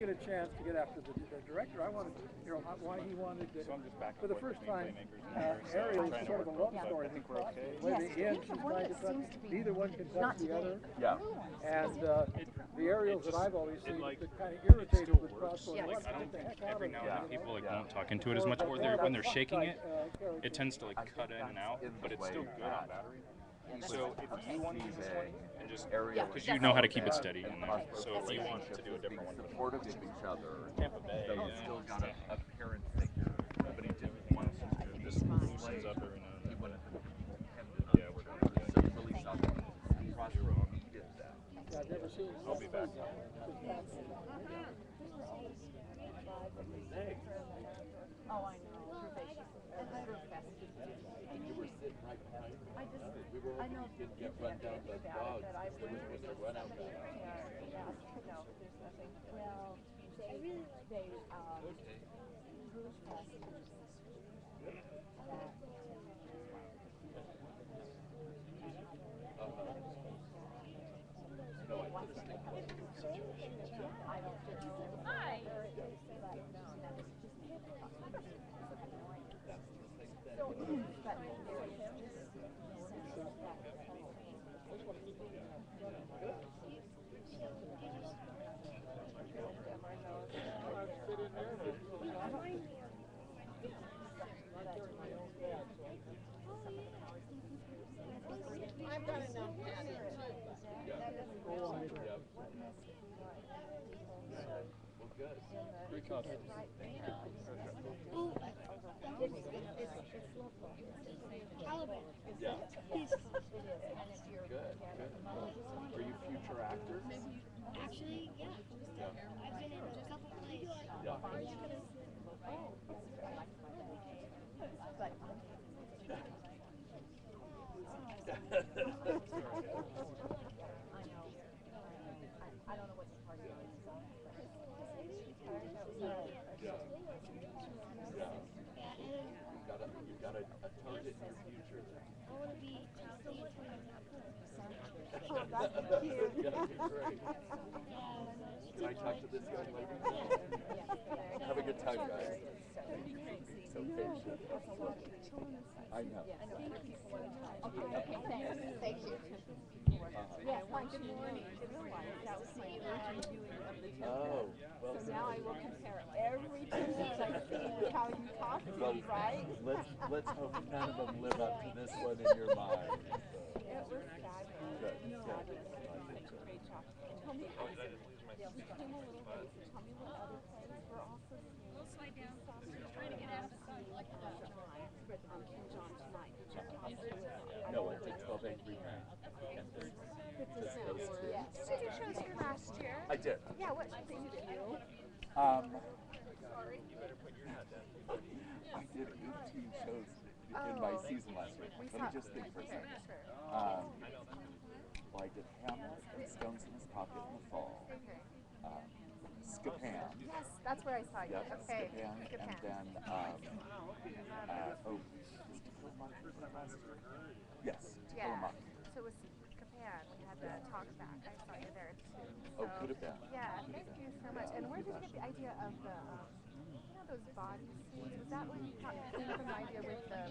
Get a chance to get after the director. I wanted to hear why he wanted to, for the first time, Ariel is sort of a love story. By the end, she's trying to touch, neither one can touch the other. Yeah. And the Ariels that I've always seen that kind of irritated with Crossbow. Like, I don't think every now and then people won't talk into it as much, or when they're shaking it, it tends to cut in and out, but it's still good on battery. So if you want to use this one, and just because you know how to keep it steady in there. So if you want to do a different one, supportive of each other, Tampa Bay, so it's still got a parent figure, but he just wants to just loosens up every now and then. Yeah, we're going to so release up. Crossroad did that. I've never seen. I'll be back. Oh, I know. And you were sitting right behind me. I know. Didn't get run down by dogs. There was a run out there. Yeah, no, there's nothing. Well, they Bruce passed No, I just think Hi. I've got enough. well, good. Yeah. Good. Are you future actors? Actually, yeah. I've been in a couple plays. Yeah. I don't know what the party is. You've got a target in your future. I want to be top 8 Oh, that's cute. Yeah, great. Can I talk to this young lady? Have a good time, guys. Thank you for being so patient. I know. Okay, thanks. Thank you. Yes, hi, good morning. That was my urgent viewing of the template. Oh, well, So now I will compare every 2 weeks I see with how you talk to me, right? let's hope none of them live up to this one in your mind. It was fabulous. Good. Fabulous. Such a great job. Tell me, became a little late. Tell me what other plays were also seeing. We'll slide down. Trying to get out of the sun like that. With King John tonight. No, I did 12 Angry Men. Those two. Yes. You did shows here last year. I did. Yeah, what did you do? I did 18 shows in my season last week. Let me just think for a second. Well, I did Hamlet and Stones in His Pocket in the fall. Scapan. Yes, that's where I saw you. Yep, Okay. Scapan. And then, was Tillamook last year? Yes, Yeah. Tillamook. So it was Japan. We had the talk back. I saw you there too. Oh, could have been. Yeah, thank you so much. And where did you get the idea of the, those body suits? Was that where you came up with an idea with the,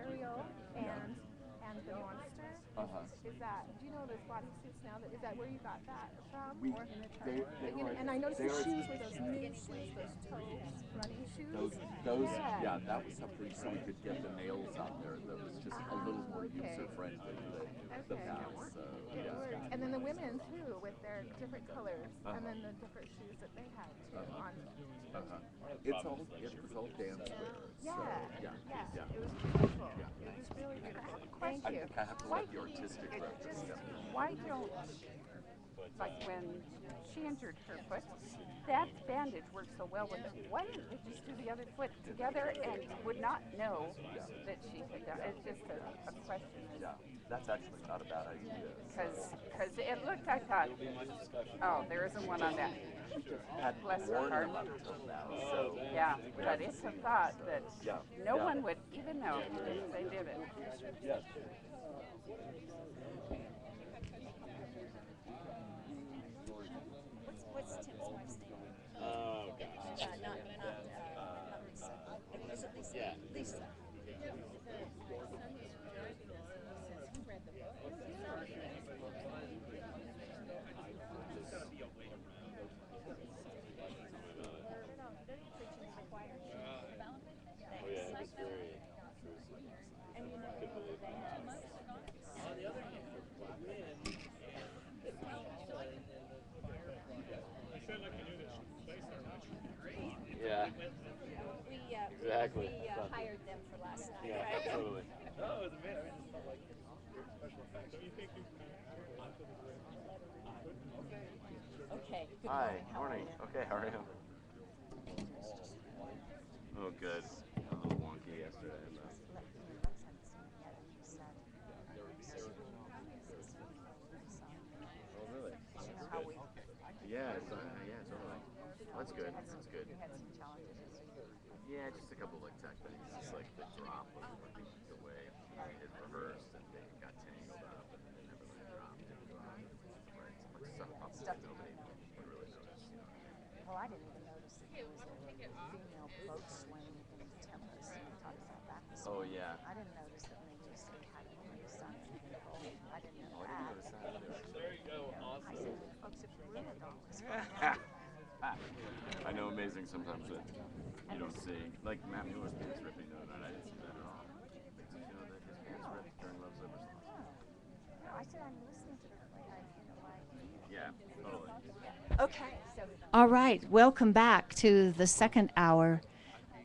Ariel and the monster? Is that, do you know those body suits now? Is that where you got that from? And I noticed the shoes were those new shoes, those toe running shoes. Those, yeah, that was something so we could get the nails on there that was just a little more user-friendly than the past. So, It worked. And then the women too, with their different colors, and then the different shoes that they had too on. It was all dance wear. Yeah, So, yeah. It was beautiful. Yeah. It was really good. I have a I question. think I have to let the artistic director step in. Why don't, like when she injured her foot, that bandage worked so well with it. Why didn't they just do the other foot together and would not know that she had done it? It's just a question. Yeah, that's actually not a bad idea. Because it looked, I thought, oh, there isn't one on that. Hadn't Bless her worn heart. them until now, so Yeah, but it's a thought that no yeah. one would even know if they did it. yes. What's Tim's Yeah. Exactly. We hired them for last night. Yeah, absolutely. No, it was amazing. I mean, it's not like special effects. Okay. Good Hi. morning. How are Morning. you? Okay, how are you? Oh, good. A little wonky yesterday. Oh, really? Yeah, yeah, totally. That's good. That's good. Yeah, just a couple like tech things. Just like the drop was like the way it reversed and they got tangled up and then they never really dropped it. Right. So much stuff pops up that nobody would really notice. You know what I mean? Well, I didn't even notice that there was a female boat swing in the Tempest. We talked about that this Oh, morning. yeah. I didn't notice that when they used to had it on the sun. I didn't know Oh, I that. didn't notice that either. There you go. Awesome. I said, folks, if you really don't, I know amazing sometimes that you don't see. Like Matt Mueller's pants ripping the other night. I didn't see that at all. Did you know that his pants ripped during Love's Ever no, I said, I'm listening to the play. Yeah, totally. Okay. So. All right, welcome back to the second hour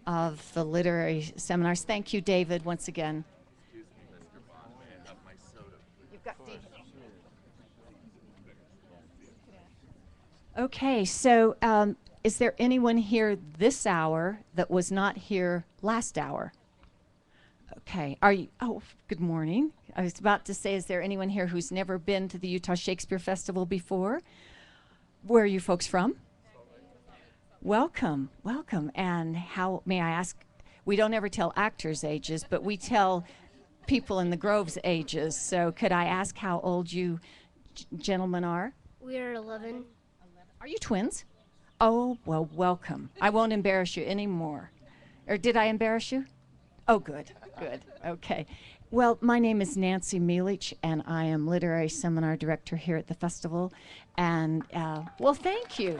of the literary seminars. Thank you, David, once again. Excuse me, Mr. Vaughn, may I have my soda? You've got D. Okay, so is there anyone here this hour that was not here last hour? Okay, are you, oh, good morning. I was about to say, is there anyone here who's never been to the Utah Shakespeare Festival before? Where are you folks from? Welcome, welcome. And how, may I ask, we don't ever tell actors' ages, but we tell people in the Grove's ages. So could I ask how old you gentlemen are? We're 11. Are you twins? Oh, well, welcome. I won't embarrass you anymore. Or did I embarrass you? Oh, good, good. Okay. Well, my name is Nancy Mielich, and I am Literary Seminar Director here at the festival. And, well, thank you.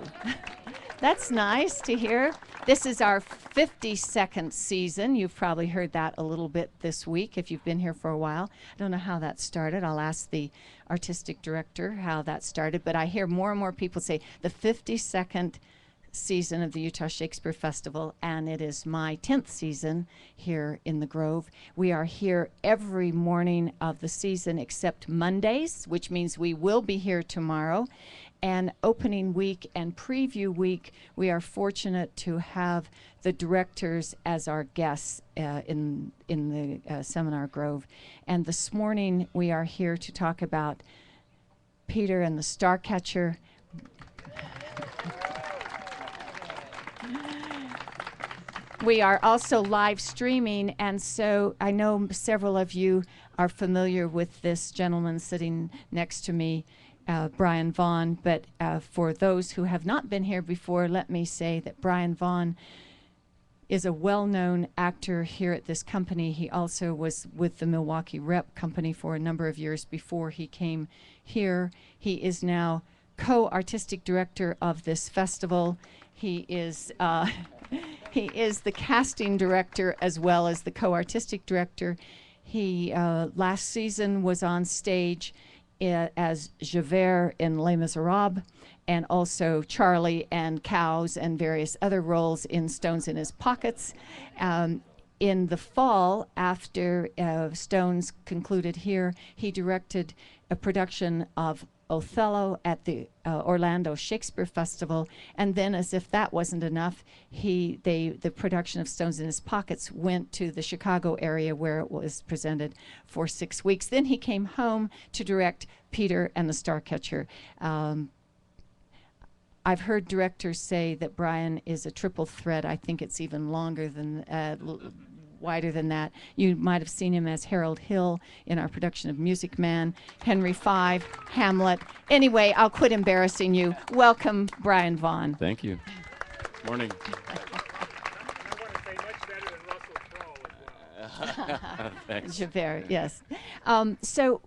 That's nice to hear. This is our 52nd season. You've probably heard that a little bit this week if you've been here for a while. I don't know how that started. I'll ask the artistic director how that started, but I hear more and more people say the 52nd season of the Utah Shakespeare Festival, and it is my 10th season here in the Grove. We are here every morning of the season except Mondays, which means we will be here tomorrow. And opening week and preview week, we are fortunate to have the directors as our guests in the Seminar Grove. And this morning we are here to talk about Peter and the Starcatcher. We are also live streaming, and so I know several of you are familiar with this gentleman sitting next to me, Brian Vaughn, but for those who have not been here before, let me say that Brian Vaughn is a well-known actor here at this company. He also was with the Milwaukee Rep Company for a number of years before he came here. He is now co-artistic director of this festival. He is he is the casting director as well as the co-artistic director. He last season was on stage as Javert in Les Miserables, and also Charlie and Cows and various other roles in Stones in His Pockets. In the fall, after Stones concluded here, he directed a production of Othello at the Orlando Shakespeare Festival, and then, as if that wasn't enough, the production of Stones in His Pockets went to the Chicago area where it was presented for 6 weeks. Then he came home to direct Peter and the Starcatcher. I've heard directors say that Brian is a triple threat. I think it's even longer than wider than that. You might have seen him as Harold Hill in our production of Music Man, Henry V, Hamlet. Anyway, I'll quit embarrassing you. Welcome, Brian Vaughn. Thank you. Morning. I want to say much better than Russell Crowe as well. Thanks. Javert, yes. So,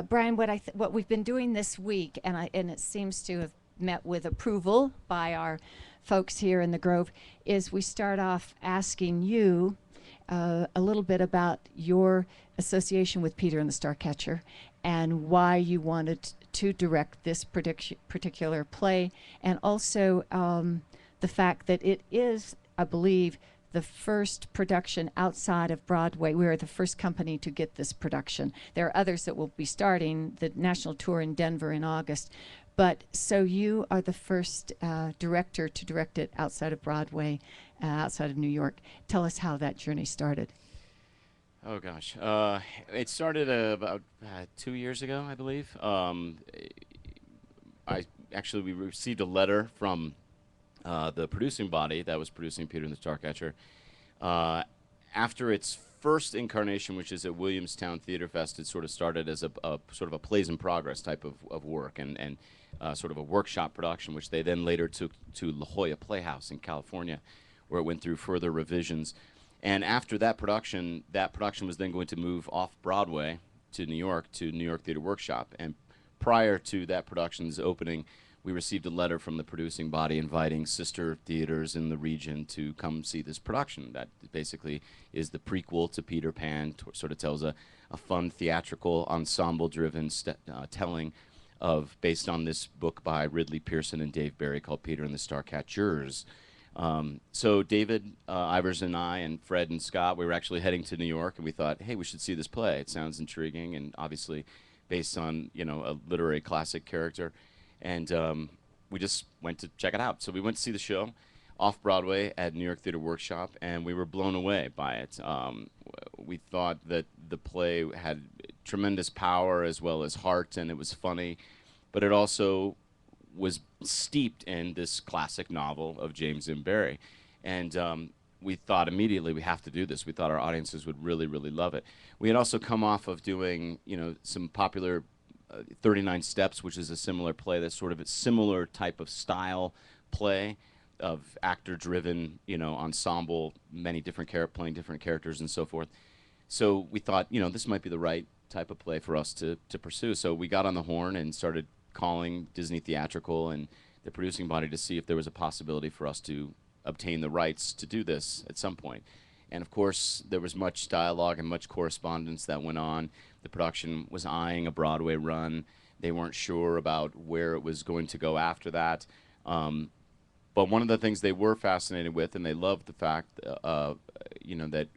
Brian, what we've been doing this week, and it seems to have met with approval by our folks here in the Grove, is we start off asking you a little bit about your association with Peter and the Starcatcher and why you wanted to direct this particular play, and also the fact that it is I believe, the first production outside of Broadway. We are the first company to get this production. There are others that will be starting the national tour in Denver in August. But so you are the first director to direct it outside of Broadway, outside of New York. Tell us how that journey started. Oh gosh, it started about 2 years ago, I believe. We received a letter from the producing body that was producing Peter and the Starcatcher. After its first incarnation, which is at Williamstown Theater Fest, it sort of started as a sort of a plays in progress type of work and sort of a workshop production, which they then later took to La Jolla Playhouse in California, where it went through further revisions. And after that production was then going to move off Broadway to New York Theater Workshop. And prior to that production's opening, we received a letter from the producing body inviting sister theaters in the region to come see this production. That basically is the prequel to Peter Pan, sort of tells a fun theatrical ensemble-driven telling based on this book by Ridley Pearson and Dave Barry called Peter and the Starcatchers. So David Ivers and I and Fred and Scott, we were actually heading to New York, and we thought, hey, we should see this play. It sounds intriguing and obviously based on, a literary classic character. And we just went to check it out. So we went to see the show off-Broadway at New York Theater Workshop, and we were blown away by it. We thought that the play had tremendous power as well as heart, and it was funny, but it also was steeped in this classic novel of James M. Barrie. And we thought immediately, we have to do this. We thought our audiences would really, really love it. We had also come off of doing, some popular 39 Steps, which is a similar play that's sort of a similar type of style play of actor-driven, ensemble, many different playing different characters and so forth. So we thought, this might be the right type of play for us to pursue. So we got on the horn and started calling Disney Theatrical and the producing body to see if there was a possibility for us to obtain the rights to do this at some point. And of course, there was much dialogue and much correspondence that went on. The production was eyeing a Broadway run. They weren't sure about where it was going to go after that. But one of the things they were fascinated with, and they loved the fact, that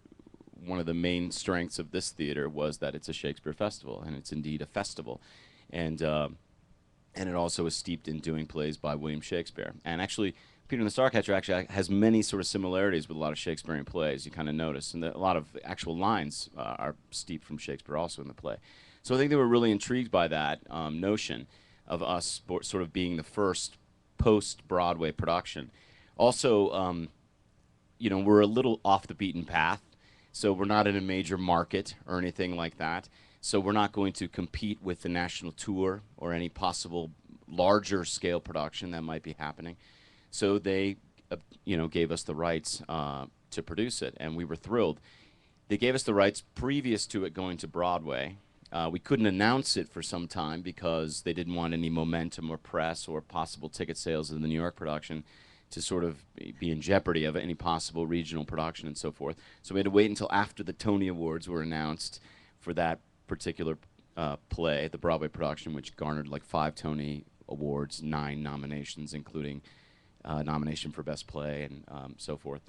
one of the main strengths of this theater was that it's a Shakespeare festival, and it's indeed a festival. And it also is steeped in doing plays by William Shakespeare. And actually, Peter and the Starcatcher actually has many sort of similarities with a lot of Shakespearean plays, you kind of notice. And a lot of actual lines are steeped from Shakespeare also in the play. So I think they were really intrigued by that notion of us sort of being the first post-Broadway production. Also, we're a little off the beaten path. So we're not in a major market or anything like that. So we're not going to compete with the national tour or any possible larger scale production that might be happening. So they, gave us the rights to produce it, and we were thrilled. They gave us the rights previous to it going to Broadway. We couldn't announce it for some time because they didn't want any momentum or press or possible ticket sales of the New York production to sort of be in jeopardy of any possible regional production and so forth. So we had to wait until after the Tony Awards were announced for that particular play, the Broadway production, which garnered like 5 Tony Awards, 9 nominations, including nomination for Best Play and so forth.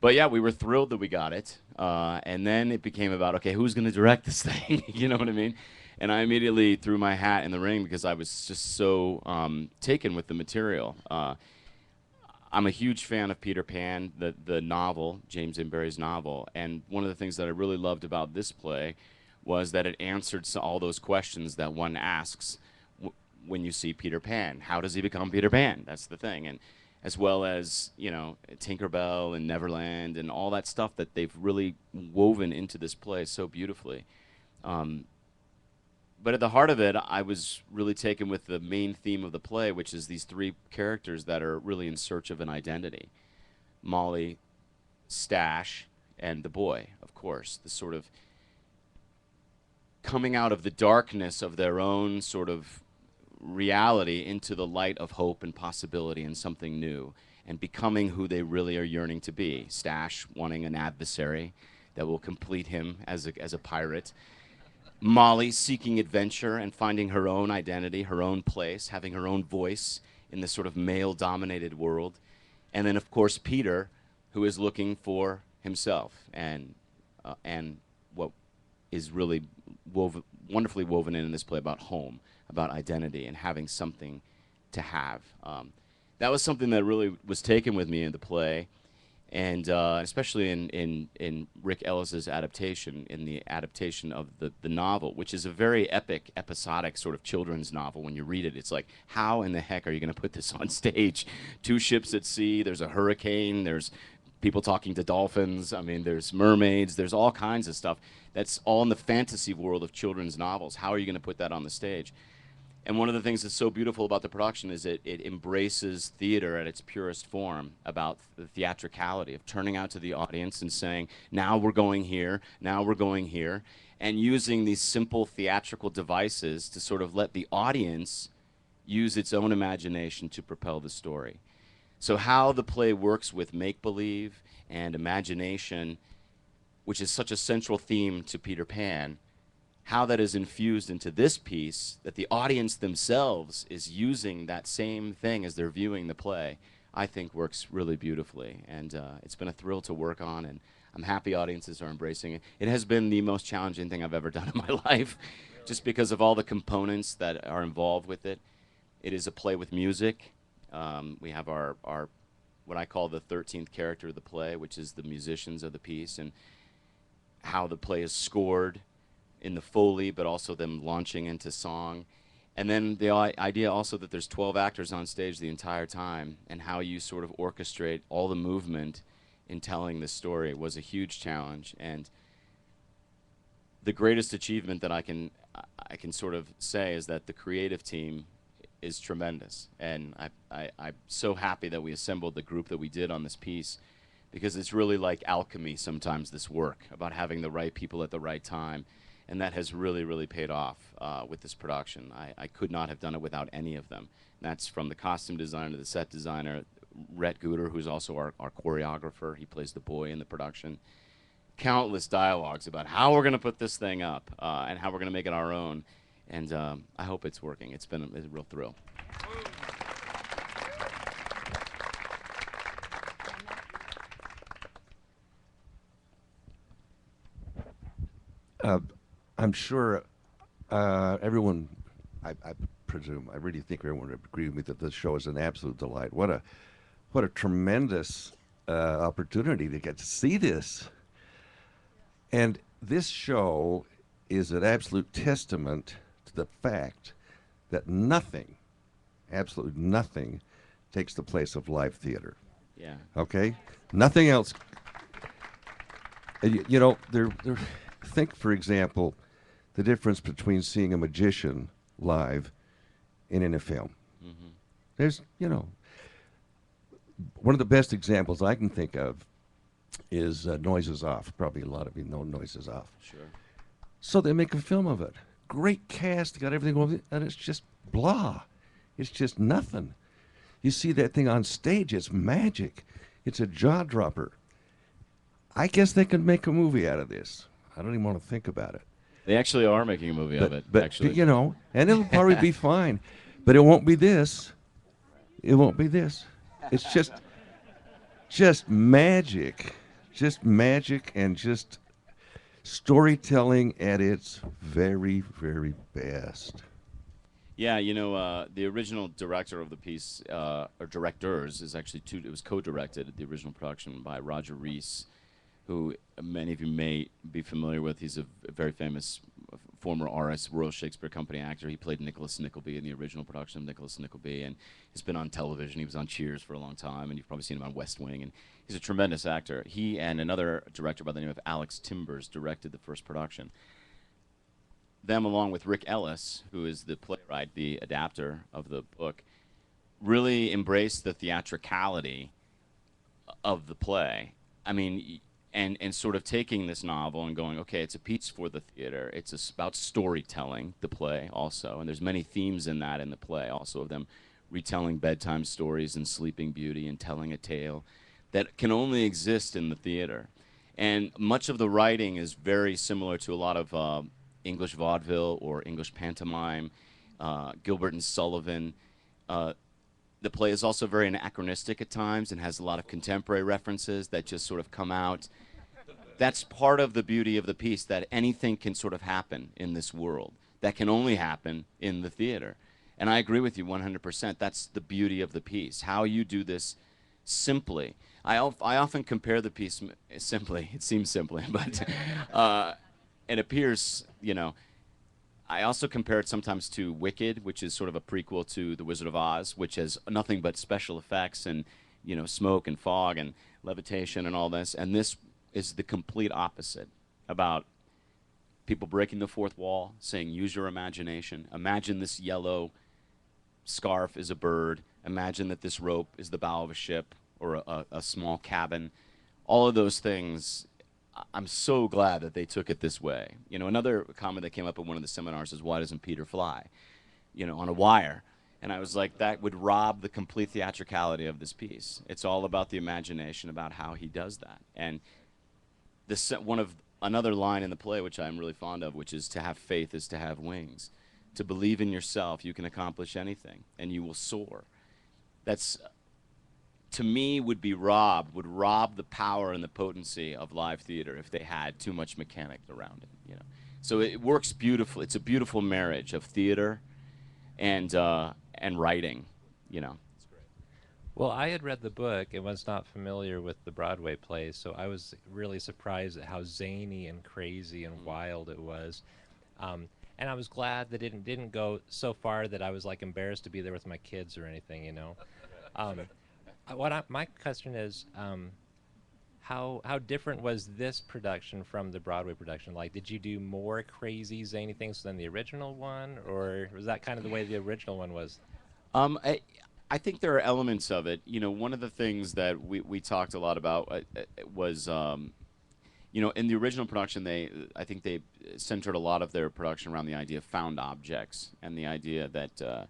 But yeah, we were thrilled that we got it. And then it became about, okay, who's going to direct this thing? You know what I mean? And I immediately threw my hat in the ring because I was just so taken with the material. I'm a huge fan of Peter Pan, the novel, James M. Barrie's novel. And one of the things that I really loved about this play was that it answered all those questions that one asks when you see Peter Pan. How does he become Peter Pan? That's the thing. And as well as, Tinkerbell and Neverland and all that stuff that they've really woven into this play so beautifully. But at the heart of it, I was really taken with the main theme of the play, which is these 3 characters that are really in search of an identity. Molly, Stash, and the boy, of course. The sort of coming out of the darkness of their own sort of reality into the light of hope and possibility and something new, and becoming who they really are yearning to be. Stash wanting an adversary that will complete him as a pirate. Molly seeking adventure and finding her own identity, her own place, having her own voice in this sort of male-dominated world. And then, of course, Peter, who is looking for himself, and what is really wonderfully woven in this play about home, about identity, and having something to have. That was something that really was taken with me in the play, and especially in Rick Ellis's adaptation, in the adaptation of the novel, which is a very epic, episodic sort of children's novel. When you read it, it's like, how in the heck are you going to put this on stage? 2 ships at sea, there's a hurricane, there's people talking to dolphins, I mean, there's mermaids, there's all kinds of stuff. That's all in the fantasy world of children's novels. How are you going to put that on the stage? And one of the things that's so beautiful about the production is it embraces theater at its purest form, about the theatricality of turning out to the audience and saying, now we're going here, now we're going here, and using these simple theatrical devices to sort of let the audience use its own imagination to propel the story. So how the play works with make-believe and imagination, which is such a central theme to Peter Pan, how that is infused into this piece, that the audience themselves is using that same thing as they're viewing the play, I think works really beautifully. And it's been a thrill to work on, and I'm happy audiences are embracing it. It has been the most challenging thing I've ever done in my life, just because of all the components that are involved with it. It is a play with music. We have our what I call the 13th character of the play, which is the musicians of the piece, and how the play is scored in the Foley, but also them launching into song. And then the idea also that there's 12 actors on stage the entire time, and how you sort of orchestrate all the movement in telling the story was a huge challenge. And the greatest achievement that I can sort of say is that the creative team is tremendous. And I'm so happy that we assembled the group that we did on this piece, because it's really like alchemy sometimes, this work, about having the right people at the right time. And that has really, really paid off with this production. I could not have done it without any of them. And that's from the costume designer to the set designer, Rhett Gooder, who's also our choreographer. He plays the boy in the production. Countless dialogues about how we're going to put this thing up and how we're going to make it our own. And I hope it's working. It's been a real thrill. I'm sure everyone, I presume, I really think everyone would agree with me that this show is an absolute delight. What a tremendous opportunity to get to see this. And this show is an absolute testament to the fact that nothing, absolutely nothing, takes the place of live theater. Yeah. Okay? Nothing else. You know, think, for example, the difference between seeing a magician live and in a film. Mm-hmm. There's, you know, one of the best examples I can think of is Noises Off. Probably a lot of you know Noises Off. Sure. So they make a film of it. Great cast, got everything going, and it's just blah. It's just nothing. You see that thing on stage, it's magic. It's a jaw dropper. I guess they could make a movie out of this. I don't even want to think about it. They actually are making a movie of it, but actually. You know, and it'll probably be fine. But it won't be this. It won't be this. It's just magic. Just magic and just storytelling at its very, very best. Yeah, you know, the original director of the piece, or directors, is actually it was co-directed, the original production, by Roger Rees, who many of you may be familiar with. He's a very famous former RS, Royal Shakespeare Company actor. He played Nicholas Nickleby in the original production of Nicholas Nickleby, and he's been on television. He was on Cheers for a long time, and you've probably seen him on West Wing, and he's a tremendous actor. He and another director by the name of Alex Timbers directed the first production. Them, along with Rick Ellis, who is the playwright, the adapter of the book, really embraced the theatricality of the play. I mean, and sort of taking this novel and going, okay, it's a piece for the theater. It's about storytelling, the play also. And there's many themes in that in the play also, of them retelling bedtime stories and Sleeping Beauty and telling a tale that can only exist in the theater. And much of the writing is very similar to a lot of English vaudeville or English pantomime, Gilbert and Sullivan. The play is also very anachronistic at times and has a lot of contemporary references that just sort of come out. That's part of the beauty of the piece, that anything can sort of happen in this world. That can only happen in the theater. And I agree with you 100%. That's the beauty of the piece, how you do this simply. I often compare the piece simply. It seems simply, but it appears, you know, I also compare it sometimes to Wicked, which is sort of a prequel to The Wizard of Oz, which has nothing but special effects and, you know, smoke and fog and levitation and all this. And this is the complete opposite, about people breaking the fourth wall, saying, use your imagination. Imagine this yellow scarf is a bird. Imagine that this rope is the bow of a ship or a small cabin. All of those things, I'm so glad that they took it this way. You know, another comment that came up at one of the seminars is, why doesn't Peter fly? You know, on a wire. And I was like, that would rob the complete theatricality of this piece. It's all about the imagination, about how he does that. And this another line in the play, which I'm really fond of, which is, to have faith is to have wings. To believe in yourself, you can accomplish anything, and you will soar. That's, to me, would rob the power and the potency of live theater if they had too much mechanic around it, you know. So it works beautifully. It's a beautiful marriage of theater and writing, you know. Well, I had read the book and was not familiar with the Broadway play, so I was really surprised at how zany and crazy and wild it was. And I was glad that it didn't go so far that I was like embarrassed to be there with my kids or anything, you know. My question is, how different was this production from the Broadway production? Like, did you do more crazy, zany things than the original one, or was that kind of the way the original one was? I think there are elements of it. You know, one of the things that we talked a lot about was, you know, in the original production, I think they centered a lot of their production around the idea of found objects and the idea that,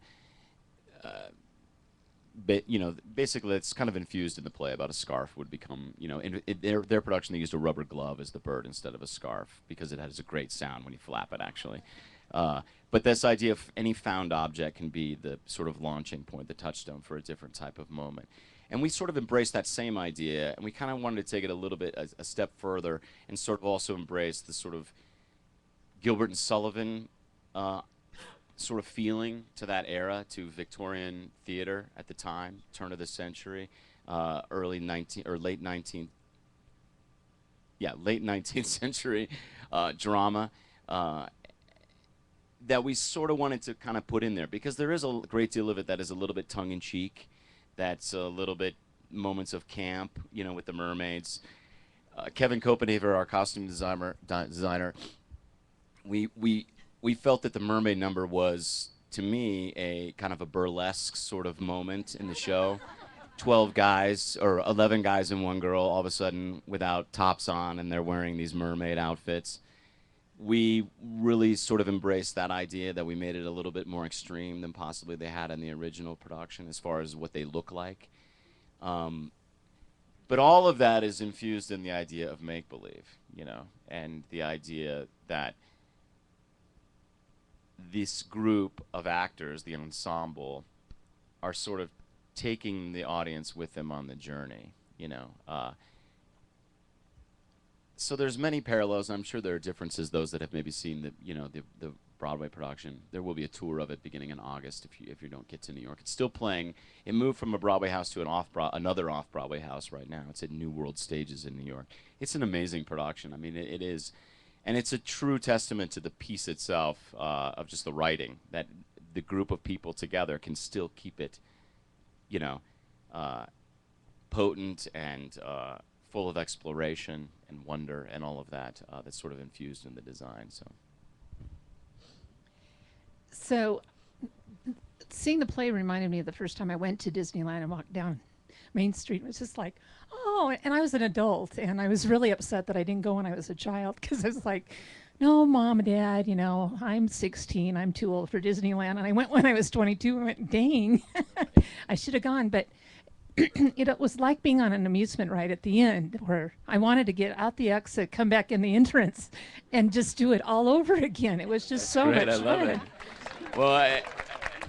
you know, basically it's kind of infused in the play about a scarf would become, you know, in their production they used a rubber glove as the bird instead of a scarf because it has a great sound when you flap it, actually. But this idea of any found object can be the sort of launching point, the touchstone for a different type of moment. And we sort of embraced that same idea, and we kind of wanted to take it a little bit a step further and sort of also embrace the sort of Gilbert and Sullivan sort of feeling to that era, to Victorian theater at the time, turn of the century, late 19th century drama. That we sort of wanted to kind of put in there, because there is a great deal of it that is a little bit tongue-in-cheek, that's a little bit moments of camp, you know, with the Mermaids. Kevin Copenhaver, our costume designer, we felt that the mermaid number was, to me, a kind of a burlesque sort of moment in the show. 12 guys, or 11 guys and one girl, all of a sudden without tops on, and they're wearing these mermaid outfits. We really sort of embraced that idea, that we made it a little bit more extreme than possibly they had in the original production as far as what they look like. But all of that is infused in the idea of make-believe, you know, and the idea that this group of actors, the ensemble, are sort of taking the audience with them on the journey, you know. So there's many parallels, and I'm sure there are differences. Those that have maybe seen the Broadway production, there will be a tour of it beginning in August if you don't get to New York. It's still playing. It moved from a Broadway house to another off-Broadway house right now. It's at New World Stages in New York. It's an amazing production. I mean, it is, and it's a true testament to the piece itself, of just the writing, that the group of people together can still keep it, you know, potent and full of exploration and wonder and all of that, that's sort of infused in the design. So seeing the play reminded me of the first time I went to Disneyland and walked down Main Street. It was just like, oh, and I was an adult, and I was really upset that I didn't go when I was a child, because I was like, no, Mom and Dad, you know, I'm 16, I'm too old for Disneyland. And I went when I was 22 and went, dang, I should have gone. But it was like being on an amusement ride at the end, where I wanted to get out the exit, come back in the entrance, and just do it all over again. It was just so much fun. I love it. Well,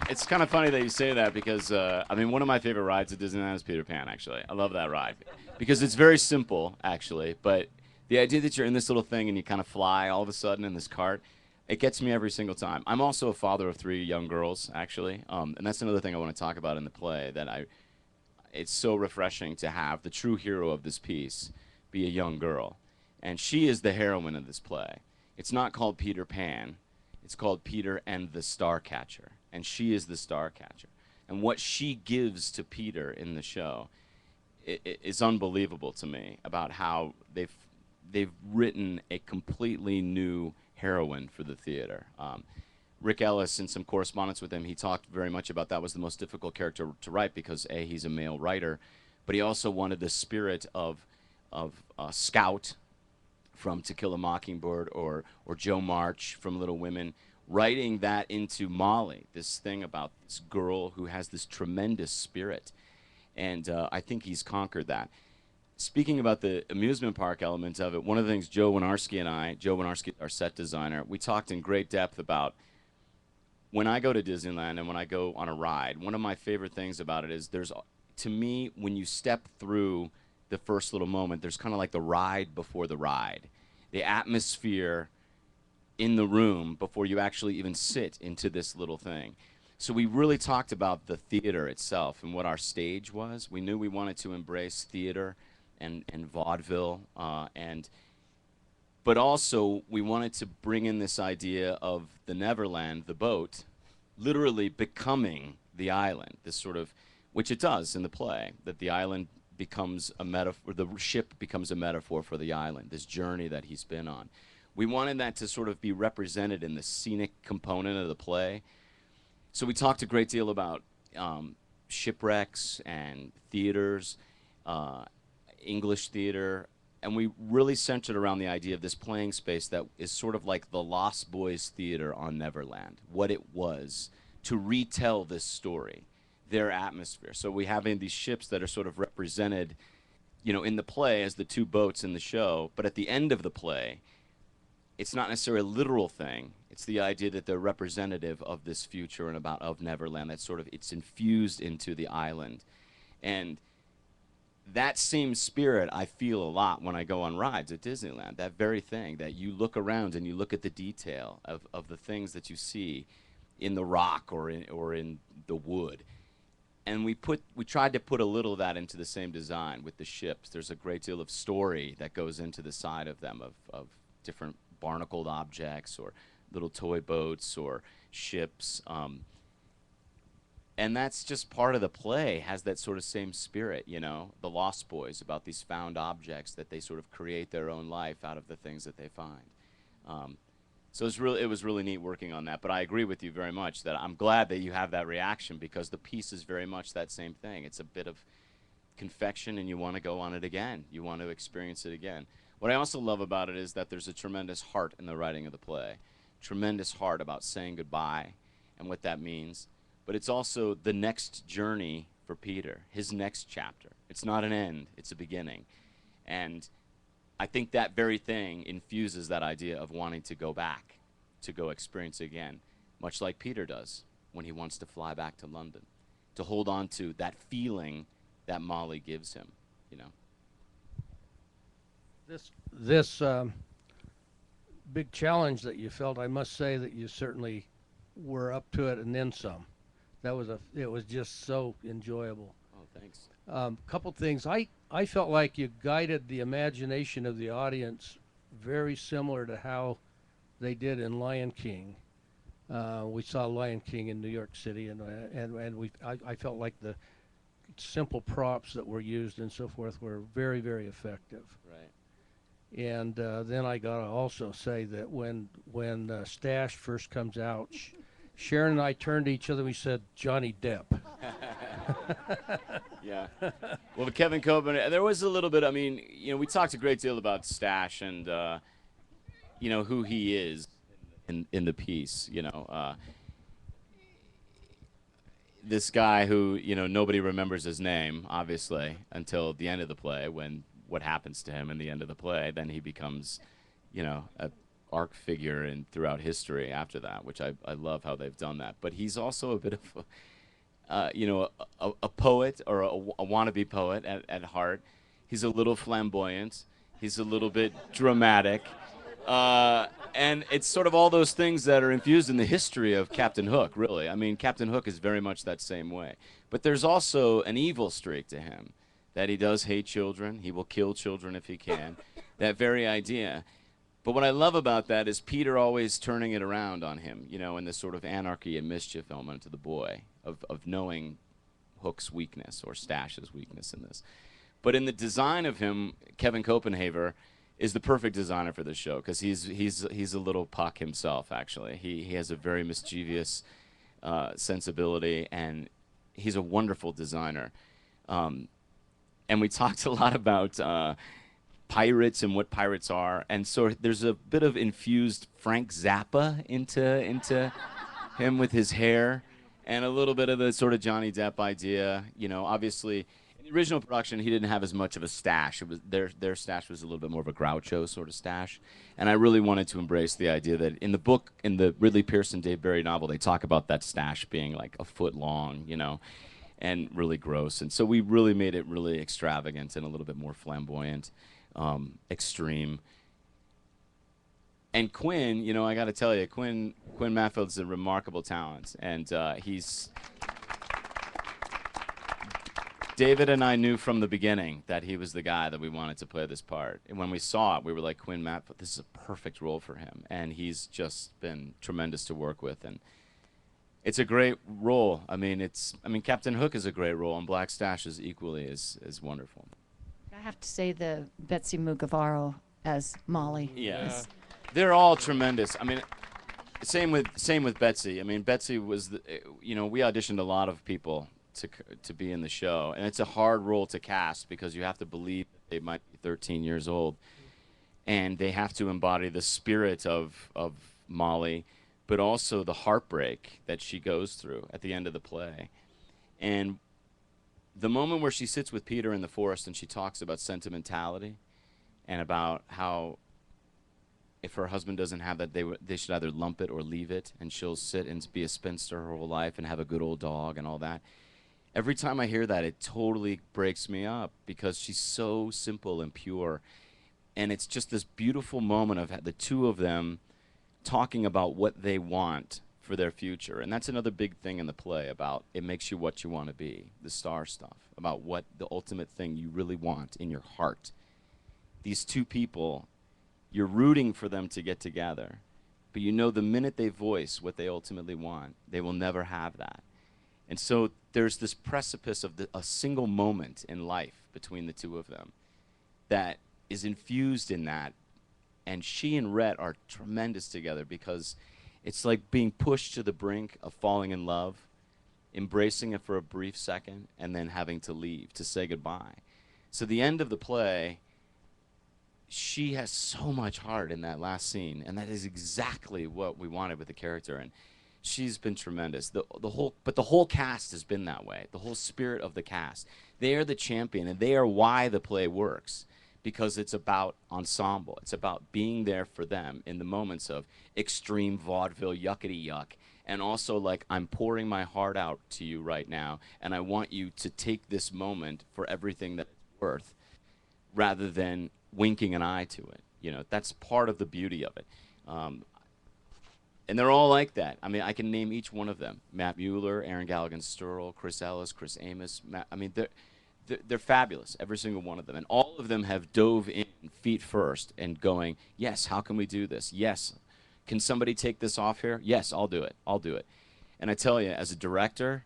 It's kind of funny that you say that because, I mean, one of my favorite rides at Disneyland is Peter Pan, actually. I love that ride because it's very simple, actually. But the idea that you're in this little thing and you kind of fly all of a sudden in this cart, it gets me every single time. I'm also a father of 3 young girls, actually. And that's another thing I want to talk about in the play, that it's so refreshing to have the true hero of this piece be a young girl. And she is the heroine of this play. It's not called Peter Pan. It's called Peter and the Starcatcher. And she is the Starcatcher. And what she gives to Peter in the show is unbelievable to me, about how they've written a completely new heroine for the theater. Rick Ellis, in some correspondence with him, he talked very much about that was the most difficult character to write because, A, he's a male writer, but he also wanted the spirit of Scout from To Kill a Mockingbird or Joe March from Little Women, writing that into Molly, this thing about this girl who has this tremendous spirit. And I think he's conquered that. Speaking about the amusement park element of it, one of the things Joe Winarski, our set designer, we talked in great depth about when I go to Disneyland and when I go on a ride, one of my favorite things about it is to me, when you step through the first little moment, there's kind of like the ride before the ride. The atmosphere in the room before you actually even sit into this little thing. So we really talked about the theater itself and what our stage was. We knew we wanted to embrace theater and vaudeville, but also we wanted to bring in this idea of the Neverland, the boat, literally becoming the island, this sort of, which it does in the play, that the island becomes a metaphor, the ship becomes a metaphor for the island, this journey that he's been on. We wanted that to sort of be represented in the scenic component of the play. So we talked a great deal about shipwrecks and theaters, English theater, and we really centered around the idea of this playing space that is sort of like the Lost Boys Theater on Neverland, what it was to retell this story, their atmosphere. So we have these ships that are sort of represented, you know, in the play as the 2 boats in the show, but at the end of the play, it's not necessarily a literal thing. It's the idea that they're representative of this future and of Neverland. That's sort of, it's infused into the island. And that same spirit I feel a lot when I go on rides at Disneyland, that very thing, that you look around and you look at the detail of the things that you see in the rock or in the wood. And we tried to put a little of that into the same design with the ships. There's a great deal of story that goes into the side of them, of different barnacled objects or little toy boats or ships. And that's just part of the play, has that sort of same spirit, you know, the Lost Boys, about these found objects that they sort of create their own life out of the things that they find. So it was really neat working on that. But I agree with you very much that I'm glad that you have that reaction, because the piece is very much that same thing. It's a bit of confection and you want to go on it again. You want to experience it again. What I also love about it is that there's a tremendous heart in the writing of the play. Tremendous heart about saying goodbye and what that means. But it's also the next journey for Peter, his next chapter. It's not an end, it's a beginning. And I think that very thing infuses that idea of wanting to go back, to go experience it again, much like Peter does when he wants to fly back to London, to hold on to that feeling that Molly gives him, you know. This big challenge that you felt, I must say that you certainly were up to it and then some. It was just so enjoyable. Oh, thanks. Couple things. I felt like you guided the imagination of the audience very similar to how they did in Lion King. We saw Lion King in New York City, and I felt like the simple props that were used and so forth were very, very effective. Right. And then I gotta also say that when Stash first comes out, Sharon and I turned to each other. We said, "Johnny Depp." Yeah. Well, Kevin Copenhaver, there was a little bit. I mean, you know, we talked a great deal about Stash and you know, who he is in the piece. You know, this guy who, you know, nobody remembers his name, obviously, until the end of the play, when what happens to him in the end of the play. Then he becomes, you know, arc figure in throughout history after that, which I love how they've done that. But he's also a bit of a poet, or a wannabe poet at heart. He's a little flamboyant. He's a little bit dramatic. And it's sort of all those things that are infused in the history of Captain Hook, really. I mean, Captain Hook is very much that same way. But there's also an evil streak to him, that he does hate children. He will kill children if he can. That very idea. But what I love about that is Peter always turning it around on him, in this sort of anarchy and mischief element to the boy, of knowing Hook's weakness, or Stash's weakness in this. But in the design of him, Kevin Copenhaver is the perfect designer for this show, because he's a little Puck himself, actually. He has a very mischievous sensibility, and he's a wonderful designer. And we talked a lot about pirates and what pirates are, and so there's a bit of infused Frank Zappa into him with his hair, and a little bit of the sort of Johnny Depp idea. Obviously in the original production he didn't have as much of a stash. It was their stash was a little bit more of a Groucho sort of stash, and I really wanted to embrace the idea that in the book, in the Ridley Pearson Dave Barry novel, they talk about that stash being like a foot long, and really gross, and so we really made it really extravagant and a little bit more flamboyant. Extreme. And Quinn, I got to tell you, Quinn Maffield's a remarkable talent, and David and I knew from the beginning that he was the guy that we wanted to play this part. And when we saw it, we were like, Quinn Mafield, this is a perfect role for him, and he's just been tremendous to work with, and it's a great role. I mean, Captain Hook is a great role, and Black Stash is equally as wonderful. I have to say the Betsy Mugavaro as Molly. Yes, they're all tremendous. I mean, same with Betsy. I mean, Betsy was we auditioned a lot of people to be in the show, and it's a hard role to cast because you have to believe they might be 13 years old, and they have to embody the spirit of Molly, but also the heartbreak that she goes through at the end of the play, and the moment where she sits with Peter in the forest and she talks about sentimentality and about how if her husband doesn't have that, they should either lump it or leave it, and she'll sit and be a spinster her whole life and have a good old dog and all that. Every time I hear that, it totally breaks me up because she's so simple and pure. And it's just this beautiful moment of the two of them talking about what they want for their future. And that's another big thing in the play about it makes you what you want to be, the star stuff, about what the ultimate thing you really want in your heart. These two people, you're rooting for them to get together, but the minute they voice what they ultimately want, they will never have that. And so there's this precipice of a single moment in life between the two of them that is infused in that. And she and Rhett are tremendous together because it's like being pushed to the brink of falling in love, embracing it for a brief second, and then having to leave, to say goodbye. So the end of the play, she has so much heart in that last scene, and that is exactly what we wanted with the character. And she's been tremendous. The whole cast has been that way. The whole spirit of the cast. They are the champion, and they are why the play works. Because it's about ensemble. It's about being there for them in the moments of extreme vaudeville yuckety yuck, and also like, I'm pouring my heart out to you right now, and I want you to take this moment for everything that it's worth, rather than winking an eye to it. That's part of the beauty of it. And they're all like that. I mean, I can name each one of them: Matt Mueller, Aaron Galligan-Sturl, Chris Ellis, Chris Amos. They're fabulous, every single one of them. And all of them have dove in feet first and going, yes, how can we do this? Yes. Can somebody take this off here? Yes, I'll do it. I'll do it. And I tell you, as a director,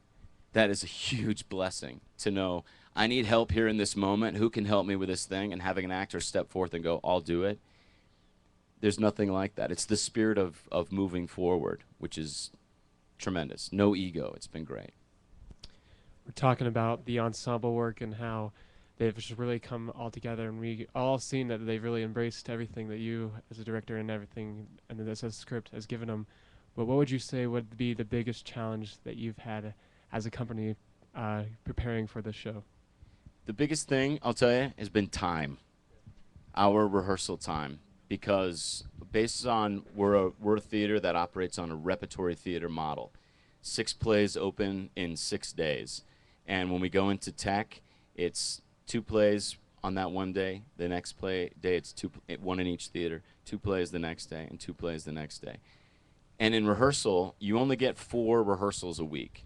that is a huge blessing to know, I need help here in this moment. Who can help me with this thing? And having an actor step forth and go, I'll do it. There's nothing like that. It's the spirit of moving forward, which is tremendous. No ego. It's been great. We're talking about the ensemble work and how they've just really come all together, and we all seen that they've really embraced everything that you as a director and everything and this as script has given them. But what would you say would be the biggest challenge that you've had as a company preparing for this show? The biggest thing, I'll tell you, has been time. Our rehearsal time. because based on we're a theater that operates on a repertory theater model. 6 plays open in 6 days. And when we go into tech, it's 2 plays on that one day. The next day, it's 1 in each theater. 2 plays the next day, and 2 plays the next day. And in rehearsal, you only get 4 rehearsals a week.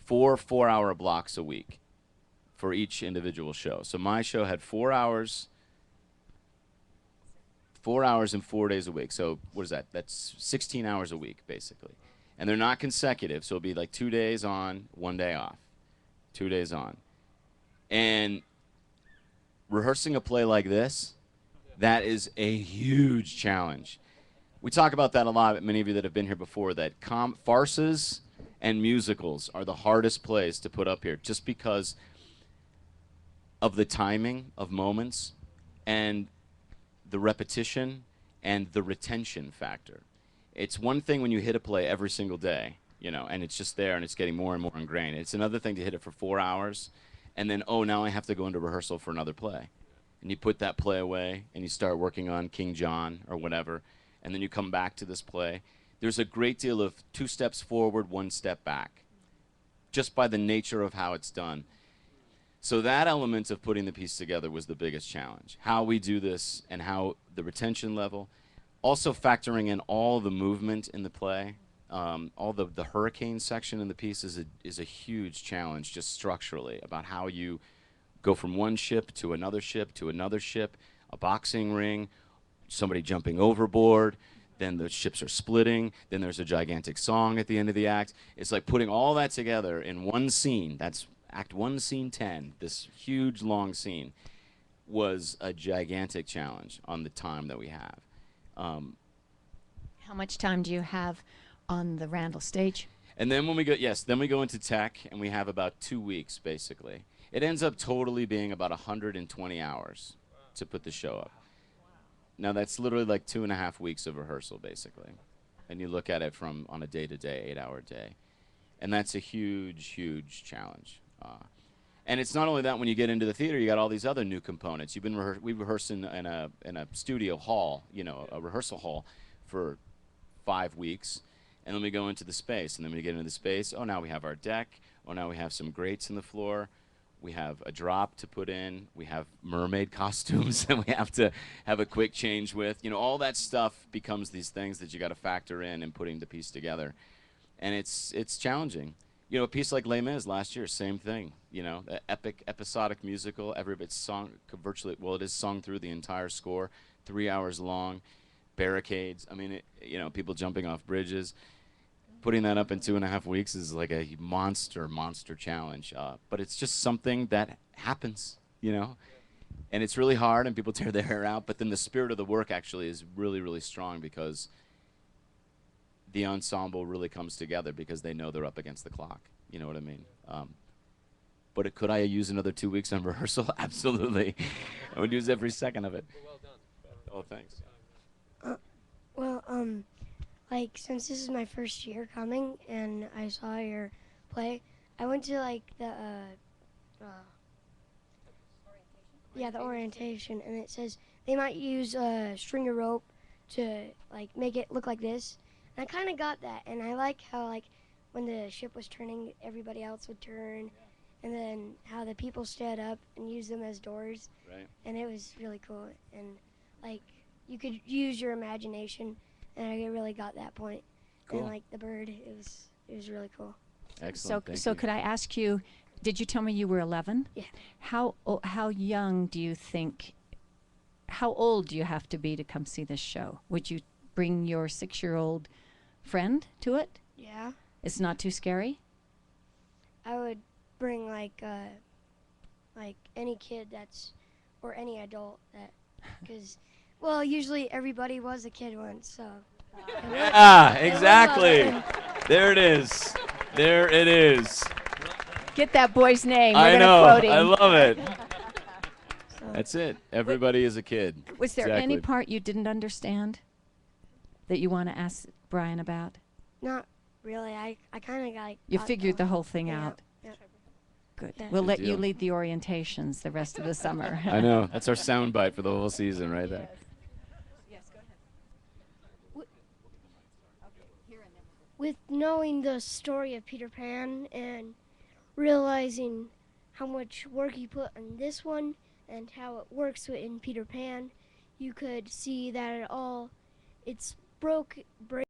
4 4-hour blocks a week for each individual show. So my show had 4 hours, 4 hours and 4 days a week. So what is that? That's 16 hours a week, basically. And they're not consecutive, so it'll be like 2 days on, 1 day off. 2 days on. And rehearsing a play like this, that is a huge challenge. We talk about that a lot, many of you that have been here before, that farces and musicals are the hardest plays to put up here just because of the timing of moments and the repetition and the retention factor. It's one thing when you hit a play every single day, you know, and it's just there and it's getting more and more ingrained. It's another thing to hit it for 4 hours and then, oh, now I have to go into rehearsal for another play. And you put that play away and you start working on King John or whatever, and then you come back to this play. There's a great deal of 2 steps forward, 1 step back, just by the nature of how it's done. So that element of putting the piece together was the biggest challenge. How we do this and how the retention level, also factoring in all the movement in the play, all the hurricane section in the piece is a huge challenge just structurally about how you go from one ship to another ship to another ship, a boxing ring, somebody jumping overboard, then the ships are splitting, then there's a gigantic song at the end of the act. It's like putting all that together in one scene. That's Act 1, Scene 10, this huge long scene, was a gigantic challenge on the time that we have. How much time do you have on the Randall stage? And then when we go, then we go into tech, and we have about 2 weeks, basically. It ends up totally being about 120 hours to put the show up. Now, that's literally like 2.5 weeks of rehearsal, basically. And you look at it from on a day-to-day, 8-hour day. And that's a huge, huge challenge. And it's not only that. When you get into the theater, you got all these other new components. We rehearse in a studio hall, you know, a rehearsal hall, for 5 weeks, and then we go into the space. And then when we get into the space, oh, now we have our deck. Oh, now we have some grates in the floor. We have a drop to put in. We have mermaid costumes that we have to have a quick change with. You know, all that stuff becomes these things that you got to factor in putting the piece together, and it's challenging. You know, a piece like Les Mis last year, same thing. You know, the episodic musical. It's sung virtually, well, it is sung through the entire score, 3 hours long, barricades. I mean, you know, people jumping off bridges. Putting that up in 2.5 weeks is like a monster challenge. But it's just something that happens, you know, and it's really hard, and people tear their hair out. But then the spirit of the work actually is really, really strong because the ensemble really comes together because they know they're up against the clock. You know what I mean? But could I use another 2 weeks on rehearsal? Absolutely. I would use every second of it. Well done. Oh, thanks. Like, since this is my first year coming and I saw your play, I went to, like, the orientation, and it says they might use a string of rope to, like, make it look like this. And I kind of got that, and I like how, like, when the ship was turning, everybody else would turn, and then how the people stood up and used them as doors. Right. And it was really cool, and, like, you could use your imagination. And I really got that point. Cool. And like the bird, it was really cool. Excellent. So could I ask you, did you tell me you were 11? Yeah. How young do you think, how old do you have to be to come see this show? Would you bring your 6-year-old friend to it? Yeah. It's not too scary? I would bring like any kid or any adult because, well, usually everybody was a kid once, so. Yeah, exactly. There it is. There it is. Get that boy's name. I We're know. quote him. I love it. That's it. Everybody is a kid. Was there Exactly. any part you didn't understand that you want to ask Brian about? Not really. I kind of like. You figured the whole thing out. Yeah. Good. Yeah. We'll Good let you deal. lead the orientations the rest of the summer. I know. That's our soundbite for the whole season right there. with knowing the story of Peter Pan and realizing how much work he put on this one and how it works in Peter Pan, you could see that it's break